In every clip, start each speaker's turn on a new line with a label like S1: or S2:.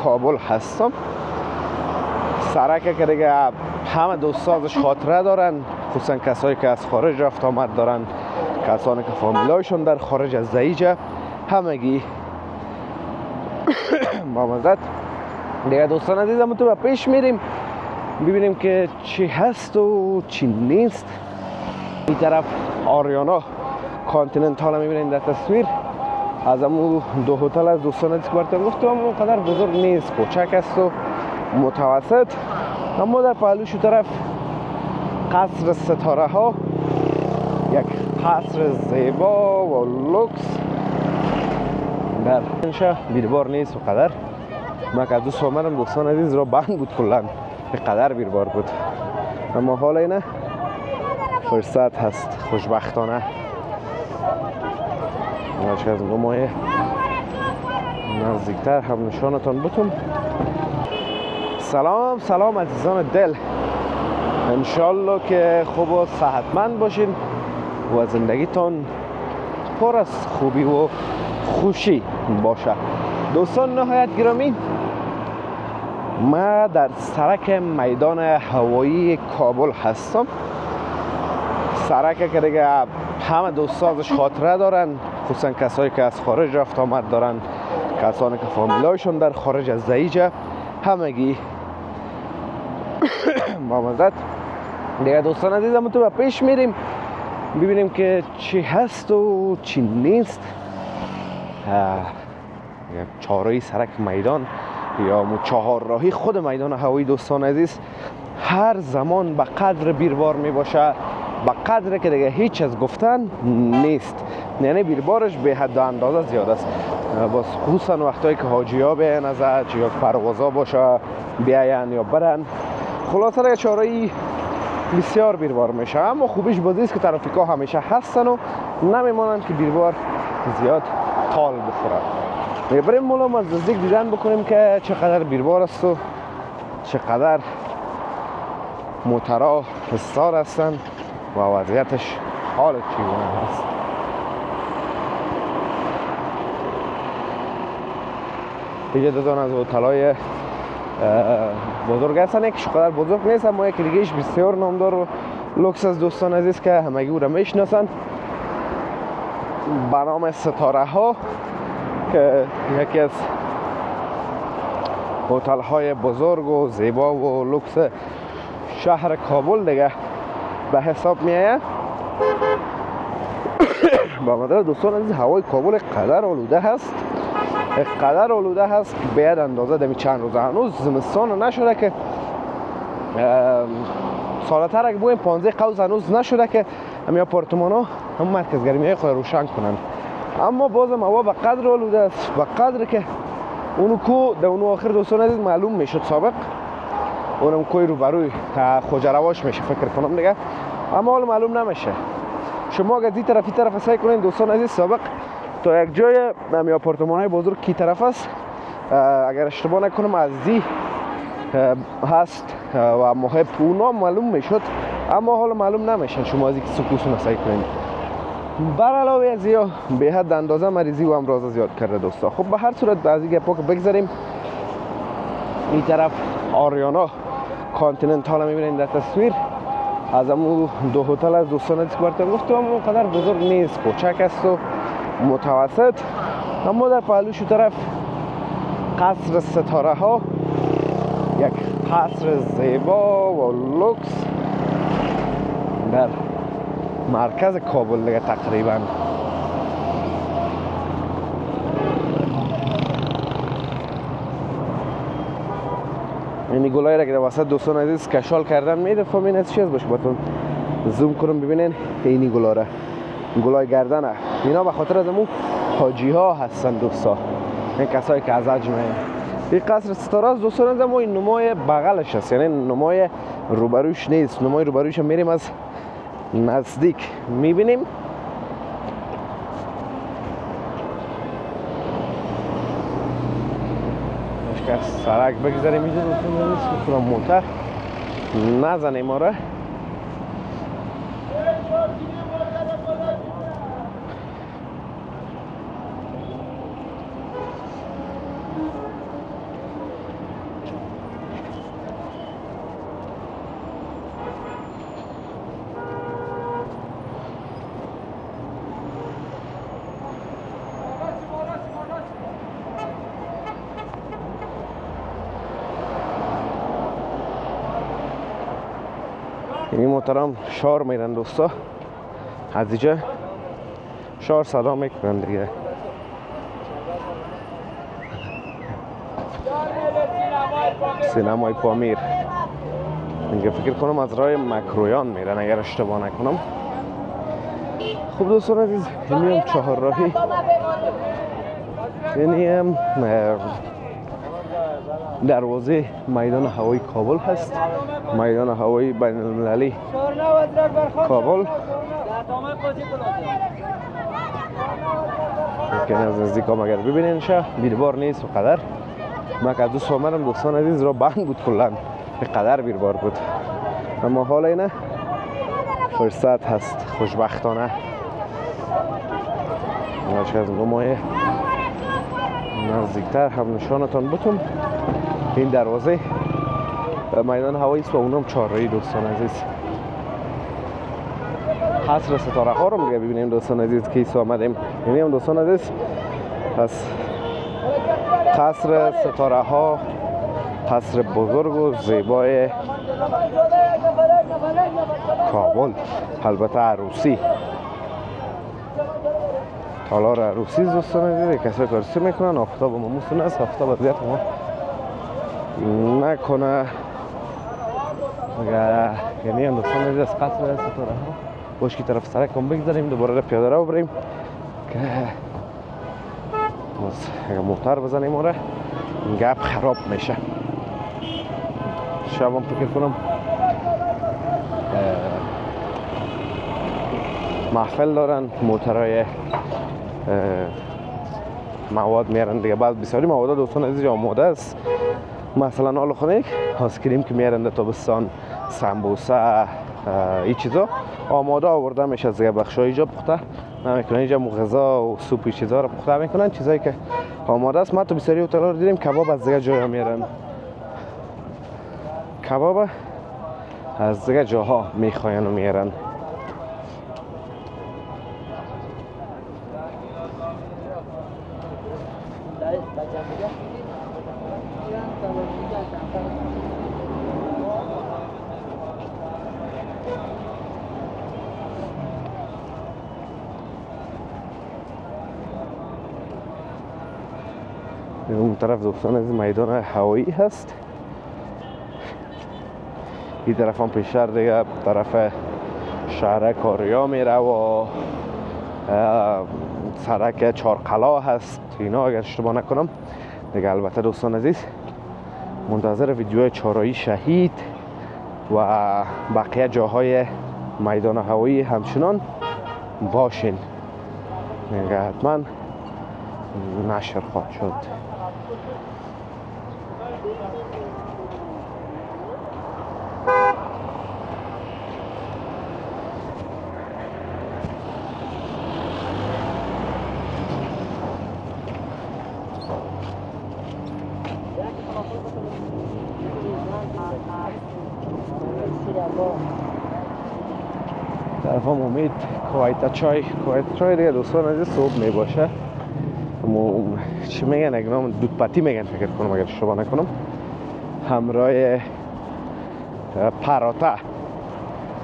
S1: کابل هستم. سرک که دیگه همه دوستان ازش خاطره دارن، خصوصا کسایی که از خارج رفت آمد دارن، کسانی که فامیلایشون در خارج از زیجه، همگی با مزد دیگه دوستان عزیزم تو پیش میریم ببینیم که چی هست و چی نیست. این طرف آریانا کانتیننتال میبینید در تصویر. از امو دو هتل از دوستان عزیز که براتون گفتم اونقدر بزرگ نیست، کوچک است و متوسط. اما در پهلوش طرف قصر ستاره ها، یک قصر زیبا و لوکس در اینجا بیربار نیست و قدر. من که از دوست آمدم دوستان عزیز را بند بود کلن به قدر بیربار بود، اما حالا اینه فرصت هست خوشبختانه. ناشی از گمای نزدیکتر هم نشانتان بتون. سلام عزیزان دل، انشالله که خوب و صحتمند باشین و زندگیتان پر از خوبی و خوشی باشه. دوستان نهایت گرامی، ما در سرک میدان هوایی کابل هستم. سرک که دیگه همه دوستان ازش خاطره دارن، خصوصا کسایی که از خارج رفت آمد دارن، کسانی که فامیلایشون در خارج از زیجه، همگی با مزد دیگه دوستان عزیزم تو پیش میریم ببینیم که چی هست و چی نیست. چهارراهی سرک میدان یا چهار راهی خود میدان هوایی دوستان عزیز هر زمان به قدر بیربار می باشه، به قدر که دیگه هیچ از گفتن نیست. یعنی بیربارش به حد و اندازه زیاد است. باز خصوصا وقتایی که حاجی ها بیاین ازش یا پروازا باشه بیاین یا برن، خلاصه دیگه چهارراهی بسیار بیربار میشه. اما خوبیش بازی است که ترافیکا همیشه هستن و نمیمانند که بیربار زیاد طال بخوره. دیگه بریم مولم از نزدیک دیدن بکنیم که چقدر بیربار است و چقدر موترها حسار هستن و وضعیتش حال چگونه هست. دیگه دو از هتل‌های بزرگ هستن، یکیش قدر بزرگ نیست اما یکی دیگهش بسیار نامدار و لوکس از دوستان عزیز که همگی او را میشناسن به نام ستاره ها، که یکی از هتل های بزرگ و زیبا و لوکس شهر کابل دیگه به حساب میایه. با مدار دوستان عزیز هوای کابل قدر آلوده هست، قدر آلوده هست که باید اندازه دمی چند روزه هنوز زمستان نشده که سالتر اگه بویم 15 قوس هنوز نشده که همی آپارتمان ها هم مرکز گرمی های خود روشن کنند. اما بازم هوا به قدر آلوده است، به قدر که اونو کو در اونو آخر دوستان عزیز معلوم میشد سابق، اونم کوی رو بروی خوجرواش میشه فکر کنم دیگه، اما حالا معلوم نمیشه. شما اگه دی طرف سعی کنین دوستان عزیز سابق تا یک جای همی آپارتمان های بزرگ کی طرف است، اگر اشتباه نکنم از دی هست و محب اونا معلوم میشد، اما حالا معلوم نمیشه. شما از این سکوسون سعی کنین. بر علاوه از یا به حد اندازه مریضی و امراض زیاد کرده دوستا. خب به هر صورت از این گپا که بگذاریم، این طرف آریانا کانتیننتال میبینید در تصویر. از امو دو هتل از دوستان عزیز که براتون گفتم اونقدر بزرگ نیست، کوچک است و متوسط. اما در پهلوش طرف قصر ستاره ها، یک قصر زیبا و لوکس در مرکز کابل دیگه تقریبا. اینی گلایی را که در وسط دوستان عزیز کشال کردن میده فهمین از چیز باشه. باتون زوم کنم ببینین اینی گلا را، گلای گردنه اینا به خاطر از امون حاجی ها هستن دوستا، این کسایی که از حج میان. این قصر ستاره از دوستان عزیز ما این نمای بغلش هست، یعنی نمای روبروش نیست. نمای روبروش هم میریم از نزدیک میبینیم. که سرک بگذاریم اینجا دوستان عزیز که کنم موتر نزنیم ما را. این محترم شار میرن دوستا، از اینجا شار صدا میکنن دیگه. سینمای پامیر اینجا فکر کنم از راه مکرویان میرن اگر اشتباه نکنم. خب دوستان عزیز، اینی هم چهارراهی، اینی هم دروازه میدان هوایی کابل هست، میدان هوایی بین المللی کابل. که از نزدیک هم اگر ببینین شه بیربار نیست و قدر. من که از دوست آمدم دوستان عزیز را بند بود کلن، به قدر بیربار بود، اما حالا اینه فرصت هست خوشبختانه. ناچه از مایه نزدیکتر هم نشانتان بتون. این دروازه میدان هوایی است و اونم چهارراهی دوستان عزیز. قصر ستاره ها رو میگه ببینیم دوستان عزیز که ایسا آمدیم. یعنی هم دوستان عزیز پس قصر ستاره ها، قصر بزرگ و زیبای کابل، البته عروسی، تالار عروسی دوستان عزیز. کسایی که عروسی میکنن آفتاب ماموسون است، آفتاب اذیت ما نکنه. یعنی هم دوستان عزیز از قصر ستاره ها باشکی طرف سرک هم بگذاریم، دوباره پیاده رو بریم که اگر موتر بزنیم آره این گپ خراب میشه. شب هم فکر کنم محفل دارن، موترهای مواد میارن دیگه. بعد بسیاری مواد دوستان عزیز آماده است، مثلا آلو خنک، آیسکریم که میارن در تابستان، سمبوسه، این چیزا آماده آورده میشه از دیگه بخشای اینجا پخته نمیکنن. اینجا غذا و سوپ و چیزا رو پخته میکنن، چیزایی که آماده است. ما تو بسیاری هتل‌ها رو دیدیم کباب از دیگه جاها میارن، کباب از دیگه جاها میخواین و میارن. اون طرف دوستان از میدان هوایی هست، این طرف هم پیشتر دیگه طرف شهر کاریا میره و سرک چارقلا هست اینا اگر اشتباه نکنم دیگه. البته دوستان عزیز منتظر ویدیوهای چهارراهی شهید و بقیه جاهای میدان هوایی همچنان باشین دیگه، حتما نشر خواهد شد. طرف هم امید کوایت چای دیگه دوستان عزیز صبح می باشه. چی میگن اگه نام دود پتی میگن فکر کنم اگر اشتباه نکنم، همراه پراتا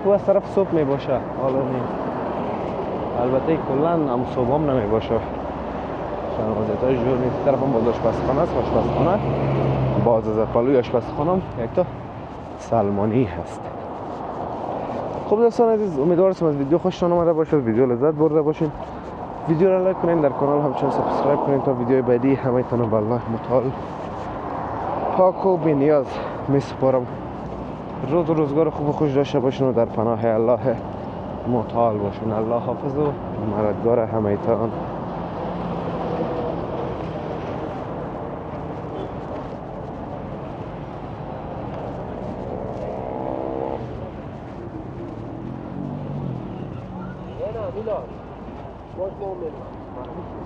S1: و از طرف صبح می باشه. حالا البته کلا هم صبح هم نمی باشه، چون وضعیت های جور نیست. طرف هم باز آشپزخانه است، آشپزخانه باز از پلوی آشپزخانه هم یک تا سلمانی هست. خب دوستان عزیز امیدوارم از ویدیو خوشتون اومده باشه، ویدیو لذت برده باشین. ویدیو را لایک کنین، در کانال همچنان سابسکرایب کنین تا ویدیو بعدی همه تون به الله متعال پاک و بی نیاز میسپارم. روز و روزگار خوب و خوش داشته باشین و در پناه الله متعال باشین. الله حافظ و مددگار همه تون. Milan, what's more Milan?